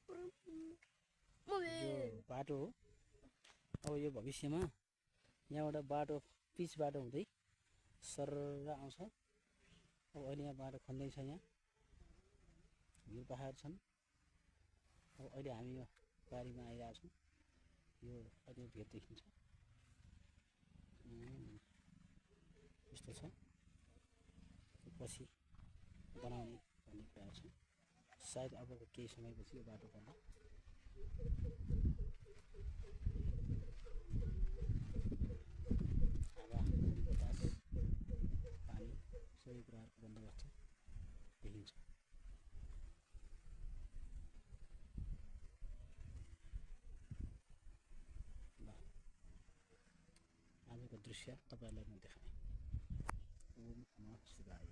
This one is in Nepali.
यो बाटो हो। अब यो भविष्यमा यहाँबाट बाटो पिच बाटो हुँदै सरर आउँछ। अब अहिले यहाँ बाटो खन्दैछ। यहाँ हिल पहाड छन्। अब अहिले हामी यो बारीमा आइरहेका छौँ। यो अहिले भेट देखिन्छ। यस्तो छ। पछि बनाउने भन्ने कुरा छ। सायद अब केही समयपछि यो बाटो बन्ला। हावा बतास पानी सबै कुराहरूको बन्दोबस्त देखिन्छ। ल आजको दृश्य तपाईँहरूलाई म देखाएँ। ओम नमः शिवाय।